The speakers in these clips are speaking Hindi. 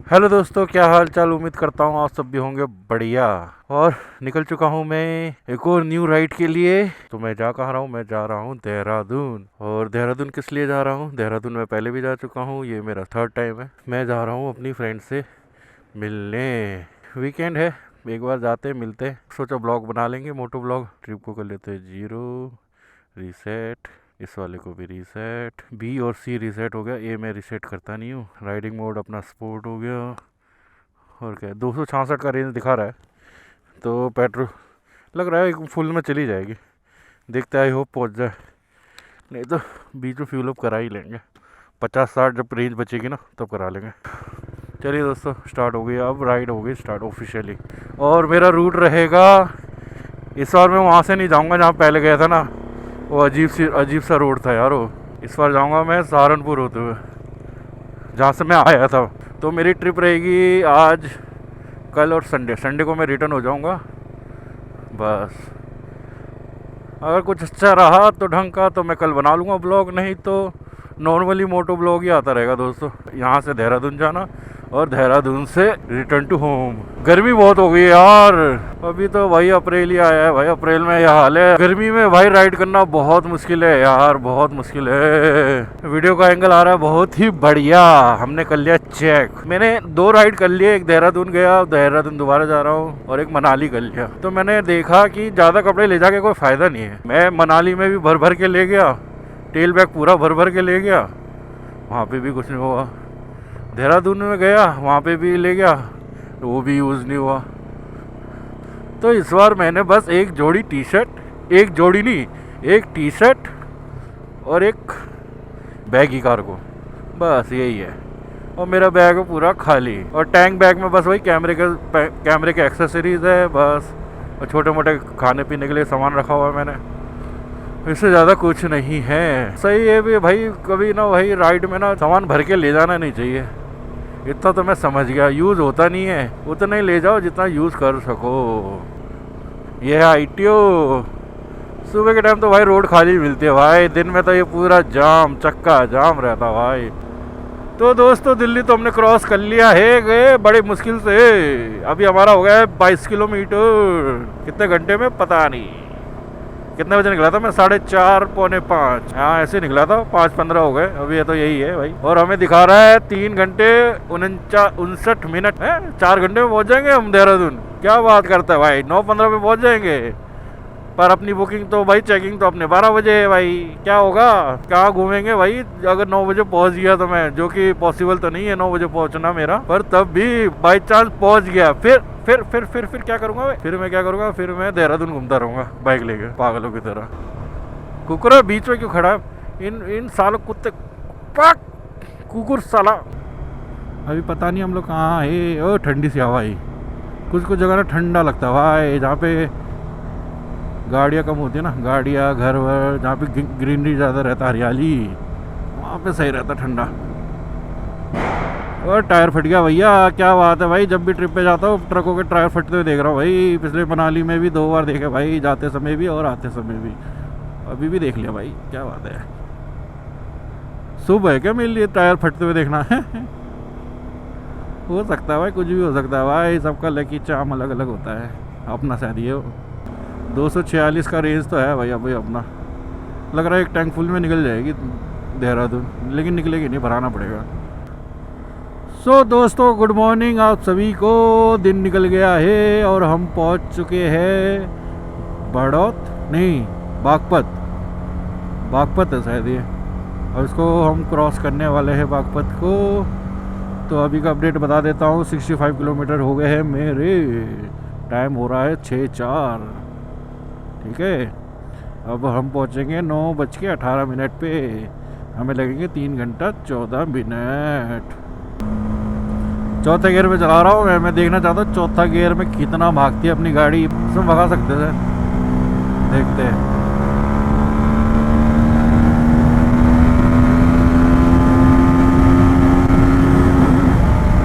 हेलो दोस्तों, क्या हाल चाल। उम्मीद करता हूँ आप सब भी होंगे बढ़िया। और निकल चुका हूँ मैं एक और न्यू राइड के लिए। तो मैं जा कहाँ रहा हूँ? मैं जा रहा हूँ देहरादून। और देहरादून किस लिए जा रहा हूँ? देहरादून मैं पहले भी जा चुका हूँ, ये मेरा थर्ड टाइम है। मैं जा रहा हूँ अपनी फ्रेंड से मिलने। वीकेंड है, एक बार जाते मिलते। सोचा ब्लॉग बना लेंगे, मोटो ब्लॉग। ट्रिप को कर लेते 0 रीसेट, इस वाले को भी रीसेट। बी और सी रीसेट हो गया, ए मैं रीसेट करता नहीं हूँ। राइडिंग मोड अपना स्पोर्ट हो गया। और क्या, 266 का रेंज दिखा रहा है, तो पेट्रोल लग रहा है फुल में चली जाएगी। देखते आई होप पहुँच जाए, नहीं तो बीच में फ्यूल अप करा ही लेंगे। 50-60 जब रेंज बचेगी ना तब करा लेंगे। चलिए दोस्तों, स्टार्ट हो गई, अब राइड हो गई स्टार्ट ऑफिशियली। और मेरा रूट रहेगा, इस बार मैं वहाँ से नहीं जाऊँगा जहाँ पहले गया था ना, वो अजीब सा रोड था यार वो। इस बार जाऊँगा मैं सहारनपुर होते हुए, जहाँ से मैं आया था। तो मेरी ट्रिप रहेगी आज, कल और संडे को मैं रिटर्न हो जाऊँगा बस। अगर कुछ अच्छा रहा तो ढंग का तो मैं कल बना लूँगा ब्लॉग, नहीं तो नॉर्मली मोटो ब्लॉग ही आता रहेगा दोस्तों। यहाँ से देहरादून जाना और देहरादून से रिटर्न टू होम। गर्मी बहुत हो गई है यार, अभी तो भाई अप्रैल ही आया है भाई। अप्रैल में यह हाल है, गर्मी में भाई राइड करना बहुत मुश्किल है यार, बहुत मुश्किल है। वीडियो का एंगल आ रहा है बहुत ही बढ़िया। हमने कर लिया चेक, मैंने 2 राइड कर लिए, एक देहरादून गया, देहरादून दोबारा जा रहा हूँ, और एक मनाली कर लिया। तो मैंने देखा कि ज़्यादा कपड़े ले जाके कोई फ़ायदा नहीं है। मैं मनाली में भी भर भर के ले गया, टेल बैग पूरा भर भर के ले गया, वहाँ पे भी कुछ नहीं हुआ। देहरादून में गया, वहाँ पे भी ले गया, तो वो भी यूज़ नहीं हुआ। तो इस बार मैंने बस एक जोड़ी टी शर्ट, एक जोड़ी नहीं, एक टी शर्ट और एक बैगी कार्गो, बस यही है। और मेरा बैग है पूरा खाली, और टैंक बैग में बस वही कैमरे के एक्सेसरीज है बस, और छोटे मोटे खाने पीने के लिए सामान रखा हुआ है मैंने, इससे ज़्यादा कुछ नहीं है। सही है भी भाई, कभी ना भाई राइड में ना सामान भर के ले जाना नहीं चाहिए। इतना तो मैं समझ गया, यूज़ होता नहीं है उतना ही ले जाओ जितना यूज़ कर सको। ये है ITO। सुबह के टाइम तो भाई रोड खाली मिलती है भाई, दिन में तो ये पूरा जाम, चक्का जाम रहता भाई। तो दोस्तों, दिल्ली तो हमने क्रॉस कर लिया है, गए बड़े मुश्किल से। अभी हमारा हो गया है 22 किलोमीटर। कितने घंटे में पता नहीं। कितने बजे निकला था मैं? 4:30 पौने 5, हाँ ऐसे निकला था। 5:15 हो गए, अभी ये तो यही है भाई। और हमें दिखा रहा है 3 घंटे 59 मिनट है। 4 घंटे में पहुंच जाएंगे हम देहरादून। क्या बात करता है भाई, 9:15 में पहुंच जाएंगे। पर अपनी बुकिंग तो भाई, चेकिंग तो अपने 12 बजे है भाई। क्या होगा, कहाँ घूमेंगे भाई अगर 9 बजे पहुंच गया तो मैं, जो कि पॉसिबल तो नहीं है 9 बजे पहुंचना मेरा, पर तब भी बाई चांस पहुंच गया, फिर क्या करूंगा भाई? फिर मैं क्या करूंगा? फिर मैं देहरादून घूमता रहूंगा बाइक लेके पागलों की तरह। कुकुर बीच में क्यों खड़ा है? इन सालों कुत्ते, कुकुर साला। अभी पता नहीं हम लोग कहाँ है। ओ ठंडी सी हवा है, कुछ जगह ना ठंडा लगता है भाई, जहाँ पे गाड़ियाँ कम होती है ना, गाड़ियाँ घर वर, जहाँ पे ग्रीनरी ज़्यादा रहता, हरियाली, वहाँ पे सही रहता ठंडा। और टायर फट गया भैया, क्या बात है भाई। जब भी ट्रिप पे जाता हूँ ट्रकों के टायर फटते हुए देख रहा हूँ भाई। पिछले मनाली में भी 2 बार देखे भाई, जाते समय भी और आते समय भी। अभी भी देख लिया भाई, क्या बात है। शुभ है क्या मेरे लिए टायर फटते हुए देखना है? हो सकता है भाई, कुछ भी हो सकता है भाई, सबका लकी चार्म अलग अलग होता है। अपना शायद ये 246 का रेंज तो है भाई अभी अपना। लग रहा है एक टैंक फुल में निकल जाएगी देहरादून, लेकिन निकलेगी नहीं, भराना पड़ेगा। सो दोस्तों, गुड मॉर्निंग आप सभी को। दिन निकल गया है और हम पहुंच चुके हैं बड़ौत, नहीं बागपत है शायद ये, और इसको हम क्रॉस करने वाले हैं बागपत को। तो अभी का अपडेट बता देता हूँ, 65 किलोमीटर हो गए हैं मेरे। टाइम हो रहा है 6:04, ठीक है। अब हम पहुँचेंगे 9:18 पे, हमें लगेंगे 3 घंटा 14 मिनट। चौथे गियर में चला रहा हूँ मैं देखना चाहता हूँ चौथा गियर में कितना भागती है अपनी गाड़ी। इसमें भगा सकते थे, देखते हैं।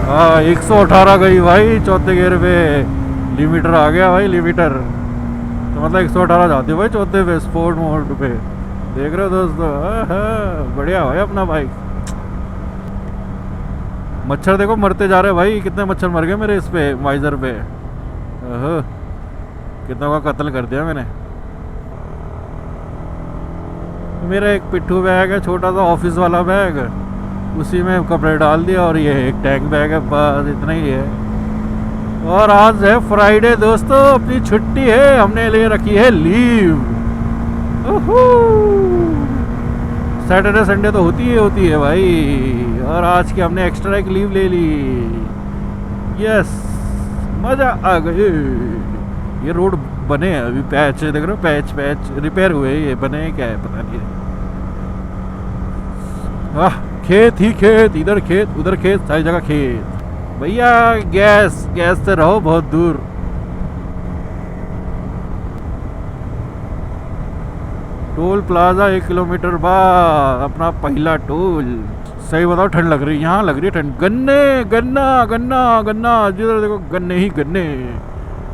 हाँ 118 गई भाई चौथे गियर पे। लिमिटर आ गया भाई, लिमिटर तो मतलब 118 जाती है भाई चौथे पे, स्पोर्ट मोड पे। देख रहे हो दोस्तों, बढ़िया भाई अपना बाइक। मच्छर देखो मरते जा रहे भाई, कितने मच्छर मर गए मेरे इस पे वाइजर पे। ओहो, कितना का कत्ल कर दिया मैंने। मेरा एक पिट्ठू बैग है, छोटा सा ऑफिस वाला बैग, उसी में कपड़े डाल दिया, और ये एक टैंक बैग है, बस इतना ही है। और आज है फ्राइडे दोस्तों, अपनी छुट्टी है, हमने ले रखी है लीव। सैटरडे संडे तो होती है भाई, और आज की हमने एक्स्ट्रा एक लीव ले ली। यस, मजा आ गई। ये रोड बने हैं अभी, पैच देख रहे हो, पैच रिपेयर हुए, ये बने क्या है पता नहीं। खेत ही खेत, इधर खेत उधर खेत, सारी जगह खेत। भैया गैस से रहो बहुत दूर। टोल प्लाजा 1 किलोमीटर बाद अपना पहला टोल। सही बताओ, ठंड लग रही है यहाँ, लग रही है ठंड। गन्ना जिधर देखो गन्ने ही गन्ने,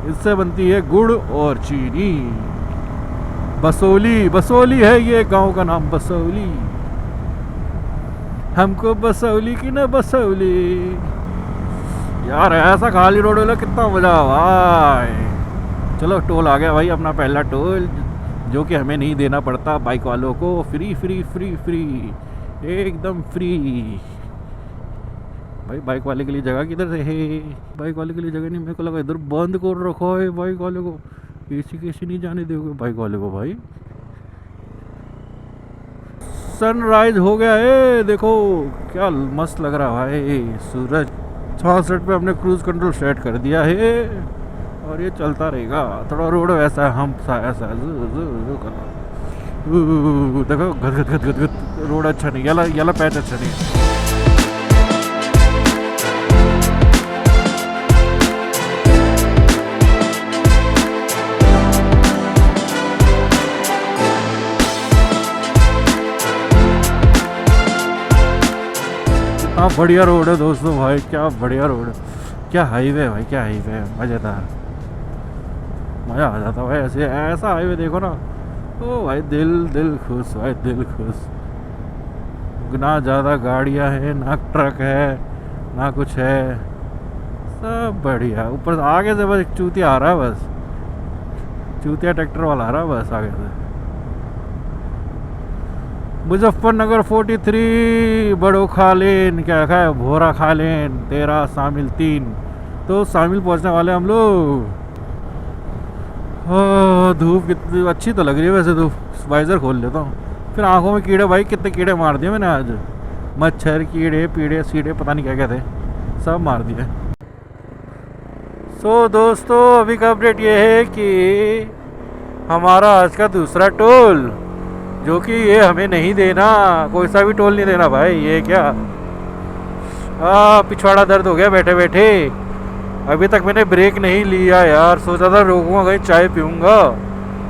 इससे बनती है गुड़ और चीनी। बसोली है ये गांव का नाम, बसोली। हमको बसौली की ना बसौली। यार ऐसा खाली रोड वाला कितना मजा भाई। चलो टोल आ गया भाई, अपना पहला टोल, जो कि हमें नहीं देना पड़ता बाइक वालों को। फ्री एकदम फ्री। भाई बाइक वाले के लिए जगह किधर से है? बाइक वाले के लिए जगह नहीं, मेरे को लगा इधर बंद कर रखा है बाइक वाले को। कैसी नहीं जाने दोगे बाइक वाले को भाई। सनराइज हो गया है, देखो क्या मस्त लग रहा है भाई सूरज। 66 पे हमने क्रूज कंट्रोल सेट कर दिया है, और ये चलता रहेगा। थोड़ा रोड वैसा हम सा ऐसा करना। देखो गद रोड अच्छा नहीं, येला पैच अच्छा नहीं। हाँ बढ़िया रोड है दोस्तों भाई, क्या बढ़िया रोड है, क्या हाईवे है भाई, क्या हाईवे है, मज़ेदार। मज़ा आ जाता भाई ऐसा हाईवे देखो ना। ओ भाई दिल खुश भाई, दिल खुश। ना ज़्यादा गाड़ियाँ हैं, ना ट्रक है, ना कुछ है, सब बढ़िया। ऊपर आगे से बस एक चूतिया आ रहा है, बस चूतिया ट्रैक्टर वाला आ रहा है बस आगे से। मुजफ्फरनगर 43 बड़ो खालेन, क्या रखा है, भोरा खालेन 13 शामिल 3। तो शामिल पहुंचने वाले हम लोग। धूप कितनी अच्छी तो लग रही है वैसे। धूप वाइजर खोल लेता हूँ, फिर आंखों में कीड़े भाई, कितने कीड़े मार दिए मैंने आज। मच्छर कीड़े पीड़े सीड़े पता नहीं क्या क्या थे, सब मार दिए। सो दोस्तों अभी का अपडेट ये है कि हमारा आज का दूसरा टोल, जो कि ये हमें नहीं देना, कोई सा भी टोल नहीं देना भाई। ये क्या पिछवाड़ा दर्द हो गया बैठे बैठे। अभी तक मैंने ब्रेक नहीं लिया यार, सोचा था रोकूंगा कहीं चाय पीऊँगा,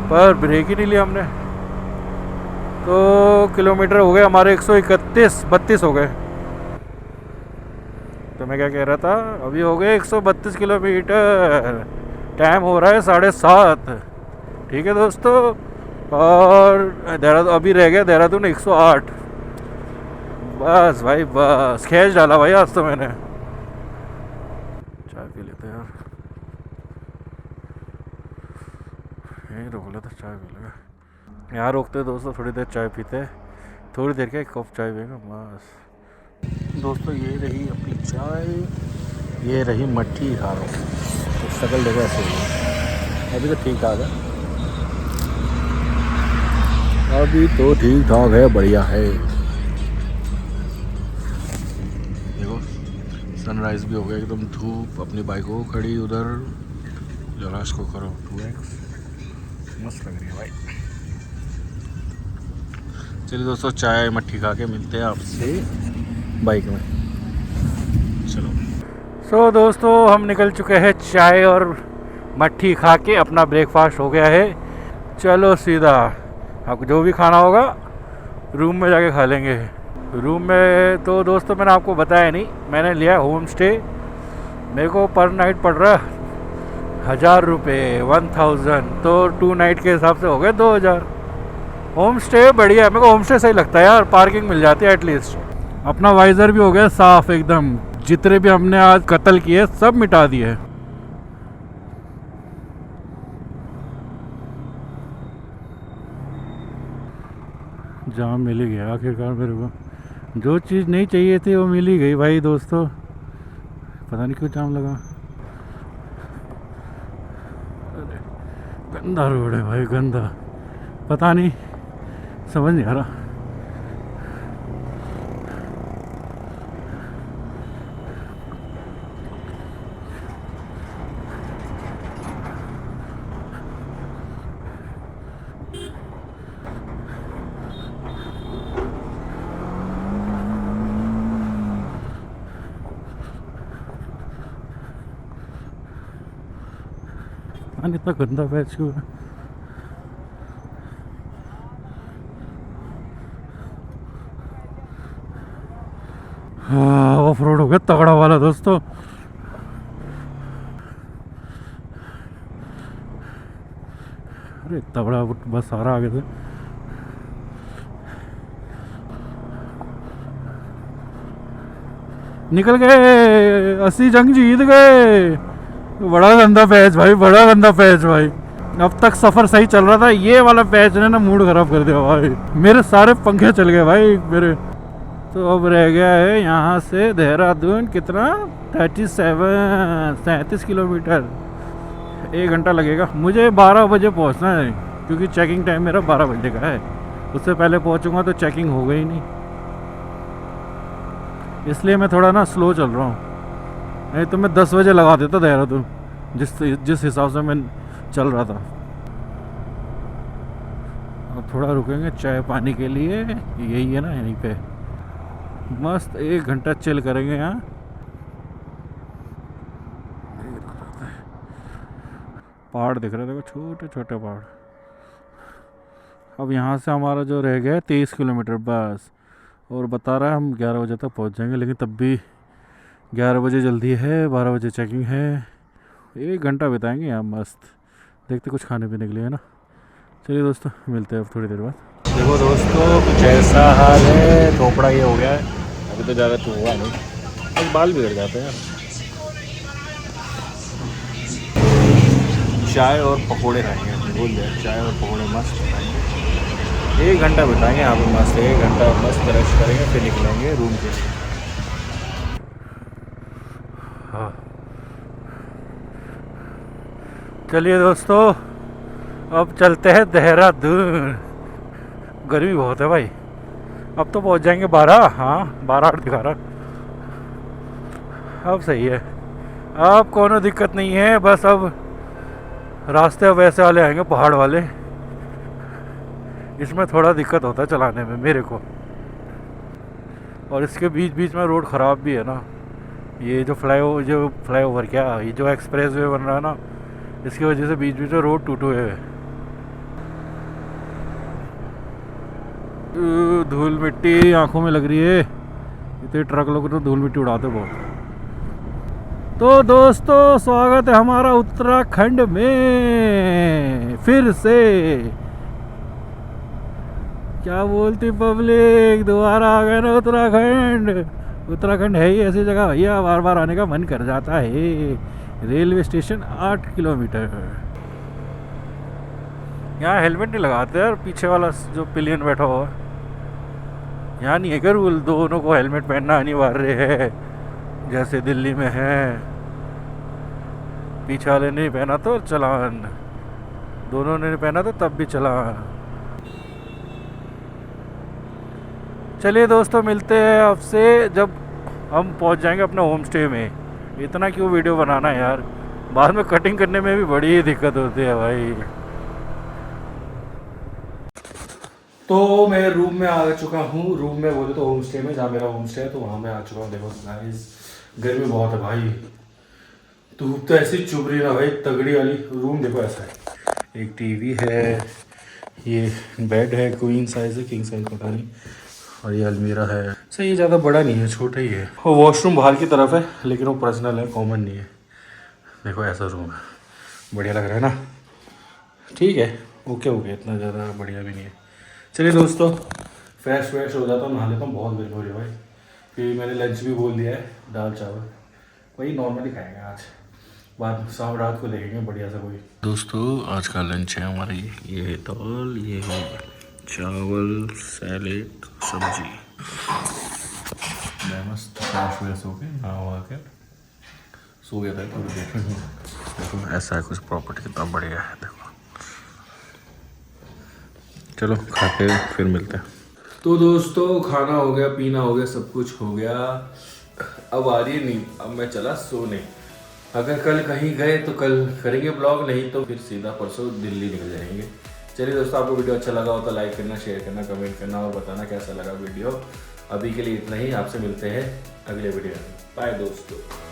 पर ब्रेक ही नहीं लिया हमने। तो किलोमीटर हो गए हमारे 131 हो गए। तो मैं क्या कह रहा था, अभी हो गए 132 किलोमीटर, टाइम हो रहा है 7:30। ठीक है दोस्तों, और देहरादून अभी रह गया, देहरादून 108। बस भाई बस, खींच डाला भाई आज तो मैंने। चाय पी लेते यार, यहीं रोक लेते, चाय पी लेगा। यहाँ रोकते दोस्तों, थोड़ी देर चाय पीते, थोड़ी देर का एक कप चाय पिएगा बस। दोस्तों ये रही अपनी चाय, ये रही मट्ठी खा रहा हूँ, तो शकल जगह से अभी तो ठीक ठाक है, अभी तो ठीक ठाक है, बढ़िया है। देखो सनराइज भी हो गया एकदम, धूप अपनी बाइक हो खड़ी उधर, जरा इसको करो 2x, मस्त लग रही है भाई। चलिए दोस्तों चाय मट्ठी खा के मिलते हैं आपसे बाइक में, चलो। सो दोस्तों हम निकल चुके हैं चाय और मट्ठी खा के, अपना ब्रेकफास्ट हो गया है। चलो सीधा आपको जो भी खाना होगा रूम में जाके खा लेंगे। रूम में तो दोस्तों मैंने आपको बताया नहीं, मैंने लिया होम स्टे। मेरे को पर नाइट पड़ रहा 1000 रुपये, 1000, तो 2 नाइट के हिसाब से हो गए 2000। होम स्टे बढ़िया है, मेरे को होम स्टे सही लगता है यार, पार्किंग मिल जाती है एटलीस्ट। अपना वाइज़र भी हो गया साफ़ एकदम, जितने भी हमने आज कत्ल किए सब मिटा दिए। जाम मिल ही गया आखिरकार मेरे को। जो चीज़ नहीं चाहिए थी वो मिल ही गई भाई दोस्तों। पता नहीं क्यों जाम लगा। अरे गंदा रोड है भाई, गंदा। पता नहीं, समझ नहीं आ रहा। इतना गंदा पैच क्यों है? हाँ, ऑफ रोड हो गया तगड़ा वाला दोस्तों। अरे इतना बड़ा बस आ रहा आगे से। निकल गए, असली जंग जीत गए। बड़ा गंदा पैच भाई, बड़ा गंदा पैच भाई। अब तक सफर सही चल रहा था, ये वाला पैच ने ना मूड खराब कर दिया भाई। मेरे सारे पंखे चल गए भाई मेरे। तो अब रह गया है यहाँ से देहरादून कितना, 37 किलोमीटर। 1 घंटा लगेगा मुझे। 12 बजे पहुँचना है क्योंकि चेकिंग टाइम मेरा 12 बजे का है। उससे पहले पहुँचूँगा तो चेकिंग हो गई नहीं, इसलिए मैं थोड़ा ना स्लो चल रहा हूँ। नहीं तो मैं 10 बजे लगा देता देहरादून, जिस हिसाब से मैं चल रहा था। अब थोड़ा रुकेंगे चाय पानी के लिए, यही है ना यहीं पे। मस्त 1 घंटा चिल करेंगे यहाँ। पहाड़ दिख रहे थे, छोटे छोटे पहाड़। अब यहाँ से हमारा जो रह गया 23 किलोमीटर बस। और बता रहा है हम 11 बजे तक पहुँच जाएंगे, लेकिन तब भी 11 बजे जल्दी है, 12 बजे चेकिंग है। 1 घंटा बिताएंगे यहाँ मस्त। देखते कुछ खाने पीने के लिए है ना। चलिए दोस्तों, मिलते हैं अब थोड़ी देर बाद। देखो दोस्तों, कुछ ऐसा हाल है, थोपड़ा ये हो गया है। अभी तो ज़्यादा तो हुआ नहीं, बस बाल बिगड़ जाते हैं। चाय और पकोड़े खाएंगे, भूल गए, चाय और पकोड़े मस्त खाएंगे। 1 घंटा बिताएंगे यहाँ पर मस्त। 1 घंटा मस्त रेस्ट करेंगे, फिर निकलेंगे रूम के लिए। हाँ चलिए दोस्तों, अब चलते हैं देहरादून। गर्मी बहुत है भाई। अब तो पहुंच जाएंगे 12, हाँ 12-8 दिखा रहा। अब सही है, अब कोनो दिक्कत नहीं है। बस अब रास्ते वैसे वाले आएंगे, पहाड़ वाले। इसमें थोड़ा दिक्कत होता है चलाने में मेरे को। और इसके बीच बीच में रोड ख़राब भी है ना। ये जो फ्लाईओवर क्या, ये जो एक्सप्रेस वे बन रहा है ना, इसकी वजह से बीच बीच में रोड टूटे हुए हैं। धूल मिट्टी आंखों में लग रही है। इतने ट्रक लोग तो धूल मिट्टी उड़ाते बहुत। तो दोस्तों, स्वागत है हमारा उत्तराखंड में फिर से। क्या बोलती पब्लिक, दोबारा आ गए ना उत्तराखंड। उत्तराखंड है ही ऐसी जगह भैया, बार बार आने का मन कर जाता है। Railway station 8 kilometre. यहाँ हेलमेट नहीं लगाते यार, पीछे वाला जो पिलियन बैठा हुआ। यहाँ नहीं है क्या रूल, दोनों को हेलमेट पहनना अनिवार्य है जैसे दिल्ली में है। पीछे वाले नहीं पहना तो चालान, दोनों ने नहीं पहना तो तब भी चालान। चलिए दोस्तों, मिलते हैं आपसे जब हम पहुंच जाएंगे अपने होम स्टे में। इतना क्यों वीडियो बनाना है यार, बाद में कटिंग करने में भी बड़ी दिक्कत होती है भाई। तो मैं रूम में आ चुका हूँ। रूम में बोले तो होम स्टे में, जहाँ मेरा होम स्टे है तो वहाँ मैं आ चुका हूँ। देखो गाइस, गर्मी बहुत है भाई। धूप तो ऐसी चुभ रही है ना भाई, तगड़ी वाली। रूम देखो ऐसा है, एक टीवी है, ये बेड है, क्वीन साइज है, किंग साइज पता नहीं, और ये अलमीरा है। सही है, ज़्यादा बड़ा नहीं है, छोटा ही है। और वॉशरूम बाहर की तरफ है, लेकिन वो पर्सनल है, कॉमन नहीं है। देखो ऐसा रूम है, बढ़िया लग रहा है ना। ठीक है, ओके ओके, इतना ज़्यादा बढ़िया भी नहीं है। चलिए दोस्तों, फ्रेश हो जाता हूँ, नहा लेता हूँ। बहुत गर्मी हो रही है भाई, कि मैंने लंच भी बोल दिया है, दाल चावल वही नॉर्मली खाएंगे आज, बाद शाम रात को देखेंगे बढ़िया सा कोई। दोस्तों आज का लंच है हमारी, ये है दाल, ये है चावल, सैलेड, सब्जी। मैं मस्त फ्रेश व्रेश होके नहा के सो गया था थोड़ी देर। देखो ऐसा है कुछ प्रॉपर्टी, कितना बढ़िया है देखो। चलो खाते फिर मिलते हैं। तो दोस्तों खाना हो गया, पीना हो गया, सब कुछ हो गया, अब आ रही है नींद, अब मैं चला सोने। अगर कल कहीं गए तो कल करेंगे ब्लॉग, नहीं तो फिर सीधा परसों दिल्ली निकल जाएंगे। चलिए दोस्तों, आपको वीडियो अच्छा लगा हो तो लाइक करना, शेयर करना, कमेंट करना और बताना कैसा लगा वीडियो। अभी के लिए इतना ही, आपसे मिलते हैं अगले वीडियो में। बाय दोस्तों।